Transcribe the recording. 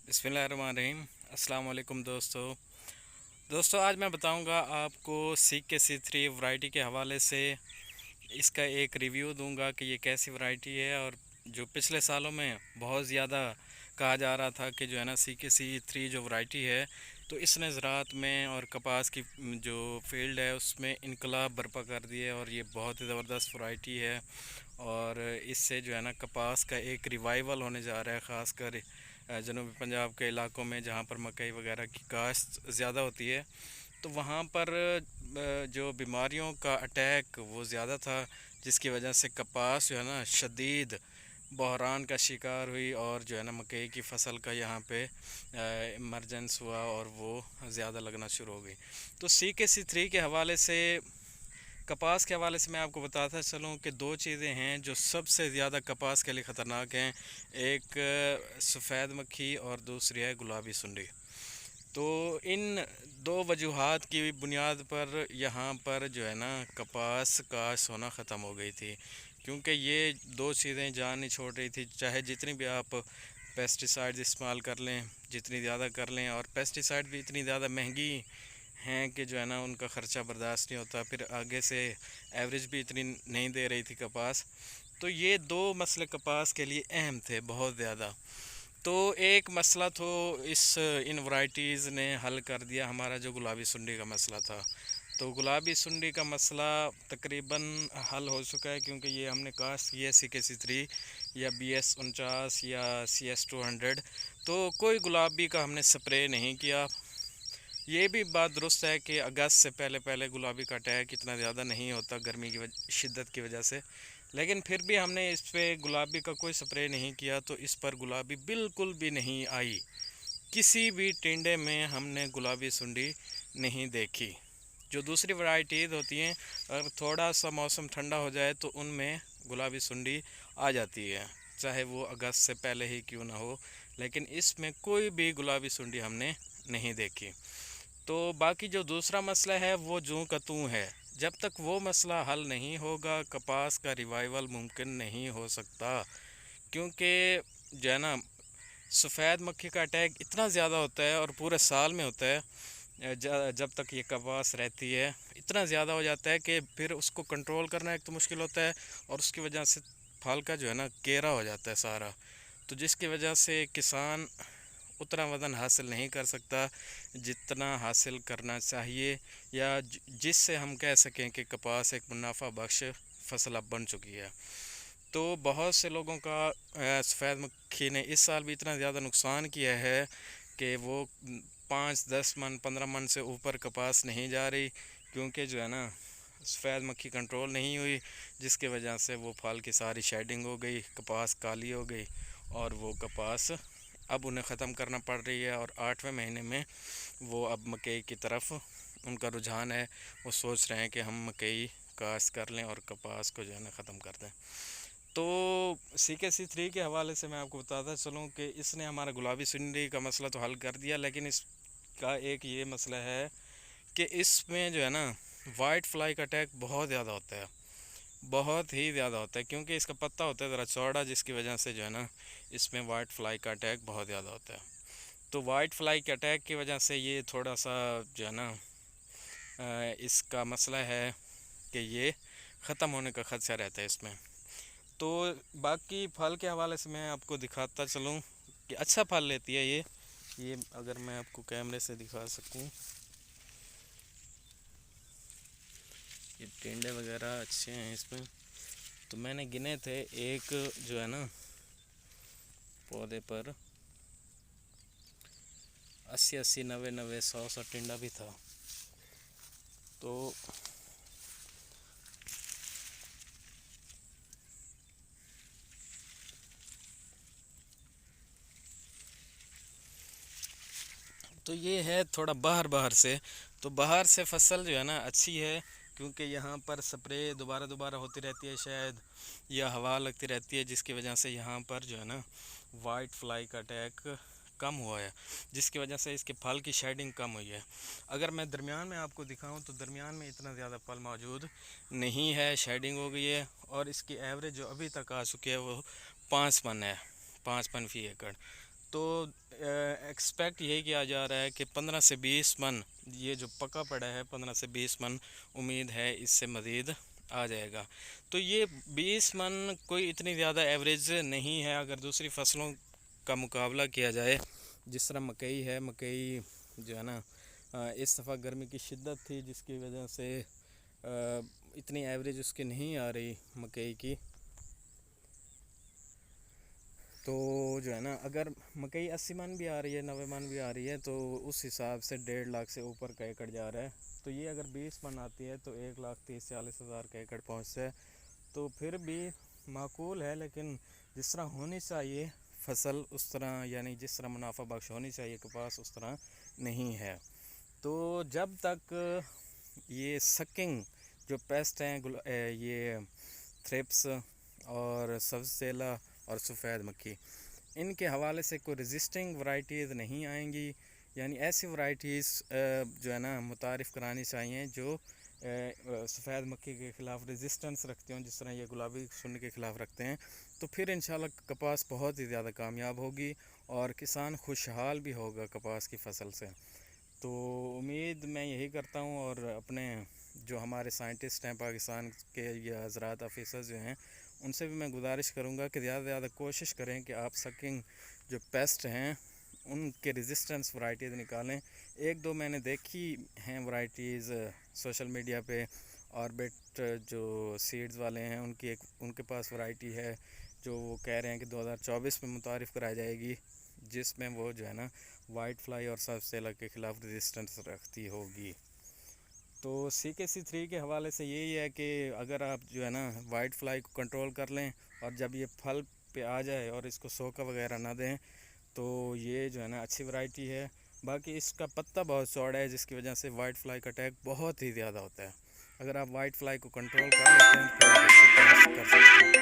बिस्मिल्लाहिर्रहमानिर्रहीम। अस्सलाम वालेकुम दोस्तों आज मैं बताऊंगा आपको सीक के C3 वैरायटी के हवाले से। इसका एक रिव्यू दूंगा कि ये कैसी वैरायटी है। और जो पिछले सालों में बहुत ज़्यादा कहा जा रहा था कि जो है ना CK-C3 जो वैरायटी है, तो इसने ज़राअत में और कपास की जो फील्ड है उसमें इनकलाब बर्पा कर दिए और ये बहुत ही ज़बरदस्त वैरायटी है। और इससे जो है ना कपास का एक रिवाइवल होने जा रहा है, ख़ासकर जनूबी पंजाब के इलाकों में जहाँ पर मकई वगैरह की काश्त ज़्यादा होती है। तो वहाँ पर जो बीमारियों का अटैक वो ज़्यादा था, जिसकी वजह से कपास जो है ना शदीद बहरान का शिकार हुई और जो है ना मकई की फ़सल का यहाँ पे इमरजेंस हुआ और वो ज़्यादा लगना शुरू हो गई। तो CK-C3 के हवाले से, कपास के हवाले से मैं आपको बताता चलूँ कि दो चीज़ें हैं जो सबसे ज़्यादा कपास के लिए ख़तरनाक हैं। एक सफ़ेद मक्खी और दूसरी है गुलाबी सुंडी। तो इन दो वजूहात की बुनियाद पर यहाँ पर जो है ना कपास का सोना ख़त्म हो गई थी, क्योंकि ये दो चीज़ें जान नहीं छोड़ रही थी। चाहे जितनी भी आप पेस्टिसाइड्स इस्तेमाल कर लें, जितनी ज़्यादा कर लें, और पेस्टिसाइड भी इतनी ज़्यादा महंगी हैं कि जो है ना उनका ख़र्चा बर्दाश्त नहीं होता। फिर आगे से एवरेज भी इतनी नहीं दे रही थी कपास। तो ये दो मसले कपास के लिए अहम थे बहुत ज़्यादा। तो एक मसला तो इन वैरायटीज़ ने हल कर दिया, हमारा जो गुलाबी सुंडी का मसला था। तो गुलाबी सुंडी का मसला तकरीबन हल हो चुका है, क्योंकि ये हमने कास्ट किया CK-C3 या BS49 या CS200। तो कोई गुलाबी का हमने स्प्रे नहीं किया। ये भी बात दुरुस्त है कि अगस्त से पहले पहले गुलाबी का अटैक इतना ज़्यादा नहीं होता गर्मी की शिद्दत की वजह से, लेकिन फिर भी हमने इस पे गुलाबी का कोई स्प्रे नहीं किया, तो इस पर गुलाबी बिल्कुल भी नहीं आई। किसी भी टिंडे में हमने गुलाबी सुंडी नहीं देखी। जो दूसरी वैरायटीज़ होती हैं, अगर थोड़ा सा मौसम ठंडा हो जाए तो उनमें गुलाबी सुंडी आ जाती है, चाहे वो अगस्त से पहले ही क्यों ना हो, लेकिन इसमें कोई भी गुलाबी सुंडी हमने नहीं देखी। तो बाकी जो दूसरा मसला है वो जूं का तूं है। जब तक वो मसला हल नहीं होगा कपास का रिवाइवल मुमकिन नहीं हो सकता, क्योंकि जो है ना सफ़ेद मक्खी का अटैक इतना ज़्यादा होता है और पूरे साल में होता है। जब तक ये कपास रहती है इतना ज़्यादा हो जाता है कि फिर उसको कंट्रोल करना एक तो मुश्किल होता है, और उसकी वजह से फल का जो है ना केरा हो जाता है सारा। तो जिसकी वजह से किसान उतना वज़न हासिल नहीं कर सकता जितना हासिल करना चाहिए, या जिससे हम कह सकें कि कपास एक मुनाफा बख्श फसल अब बन चुकी है। तो बहुत से लोगों का सफ़ेद मक्खी ने इस साल भी इतना ज़्यादा नुकसान किया है कि वो 5, 10 मन 15 मन से ऊपर कपास नहीं जा रही, क्योंकि जो है ना सफ़ेद मक्खी कंट्रोल नहीं हुई, जिसकी वजह से वो फल की सारी शेडिंग हो गई, कपास काली हो गई, और वो कपास अब उन्हें ख़त्म करना पड़ रही है। और 8वें महीने में वो अब मकई की तरफ उनका रुझान है, वो सोच रहे हैं कि हम मकई काश्त कर लें और कपास को जो है ना ख़त्म कर दें। तो CK-C3 के हवाले से मैं आपको बताता चलूँ कि इसने हमारा गुलाबी सुंडी का मसला तो हल कर दिया, लेकिन इसका एक ये मसला है कि इसमें जो है ना वाइट फ्लाई का अटैक बहुत ज़्यादा होता है, बहुत ही ज़्यादा होता है, क्योंकि इसका पत्ता होता है ज़रा चौड़ा, जिसकी वजह से जो है ना इसमें वाइट फ्लाई का अटैक बहुत ज़्यादा होता है। तो वाइट फ्लाई के अटैक की वजह से ये थोड़ा सा जो है ना इसका मसला है कि ये ख़त्म होने का ख़दशा रहता है इसमें। तो बाकी फल के हवाले से मैं आपको दिखाता चलूँ कि अच्छा फल लेती है ये अगर मैं आपको कैमरे से दिखा सकूँ, ये टिंडे वगैरह अच्छे हैं इसमें। तो मैंने गिने थे, एक जो है ना पौधे पर 80 80 90 90 100 टिंडा भी था। तो ये है थोड़ा बाहर बाहर से। तो बाहर से फसल जो है ना अच्छी है, क्योंकि यहाँ पर स्प्रे दोबारा दोबारा होती रहती है शायद, या हवा लगती रहती है, जिसकी वजह से यहाँ पर जो है ना वाइट फ्लाई का अटैक कम हुआ है, जिसकी वजह से इसके फल की शेडिंग कम हुई है। अगर मैं दरमियान में आपको दिखाऊं तो दरमियान में इतना ज़्यादा फल मौजूद नहीं है, शेडिंग हो गई है, और इसकी एवरेज जो अभी तक आ चुकी है वो 5 मन है, 5 मन फ़ी एकड़। तो ایکسپیکٹ یہی کیا جا رہا ہے کہ 15 سے 20 من، یہ جو پکا پڑا ہے 15 سے 20 من، امید ہے اس سے مزید آ جائے گا. تو یہ 20 من کوئی اتنی زیادہ ایوریج نہیں ہے اگر دوسری فصلوں کا مقابلہ کیا جائے. جس طرح مکئی ہے، مکئی جو ہے نا اس دفعہ گرمی کی شدت تھی جس کی وجہ سے اتنی ایوریج اس کی نہیں آ رہی مکئی کی. تو جو ہے نا اگر مکئی 80 من بھی آ رہی ہے، 90 من بھی آ رہی ہے، تو اس حساب سے 1.5 لاکھ سے اوپر کا ایکڑ جا رہا ہے. تو یہ اگر 20 من آتی ہے تو 1,30,40,000 کا ایکڑ پہنچتا ہے. تو پھر بھی معقول ہے، لیکن جس طرح ہونی چاہیے فصل اس طرح، یعنی جس طرح منافع بخش ہونی چاہیے کپاس، اس طرح نہیں ہے. تو جب تک یہ سکنگ جو پیسٹ ہیں، یہ تھرپس اور سبز سیلا اور سفید مکھی، ان کے حوالے سے کوئی ریزسٹنگ ورائٹیز نہیں آئیں گی. یعنی ایسی ورائٹیز جو ہے نا متعارف کرانی چاہیے جو سفید مکھی کے خلاف ریزسٹنس رکھتے ہوں، جس طرح یہ گلابی سن کے خلاف رکھتے ہیں. تو پھر انشاءاللہ کپاس بہت ہی زیادہ کامیاب ہوگی اور کسان خوشحال بھی ہوگا کپاس کی فصل سے. تو امید میں یہی کرتا ہوں، اور اپنے جو ہمارے سائنٹسٹ ہیں پاکستان کے یا زراعت آفیسرز جو ہیں ان سے بھی میں گزارش کروں گا کہ زیادہ سے زیادہ کوشش کریں کہ آپ سکنگ جو پیسٹ ہیں ان کے ریزسٹنس ورائٹیز نکالیں. ایک دو میں نے دیکھی ہیں ورائٹیز سوشل میڈیا پہ، آربٹ جو سیڈز والے ہیں ان کے پاس ورائٹی ہے جو وہ کہہ رہے ہیں کہ 2024 میں متعارف کرائی جائے گی، جس میں وہ جو ہے نا وائٹ فلائی اور سب سیلا کے خلاف ریزسٹنس رکھتی ہوگی. تو CK-C3 کے حوالے سے یہی ہے کہ اگر آپ جو ہے نا وائٹ فلائی کو کنٹرول کر لیں اور جب یہ پھل پہ آ جائے اور اس کو سوکا وغیرہ نہ دیں تو یہ جو ہے نا اچھی ورائٹی ہے. باقی اس کا پتہ بہت چوڑا ہے جس کی وجہ سے وائٹ فلائی کا اٹیک بہت ہی زیادہ ہوتا ہے. اگر آپ وائٹ فلائی کو کنٹرول کر لیتے ہیں تو آپ اس سے کر سکتے ہیں.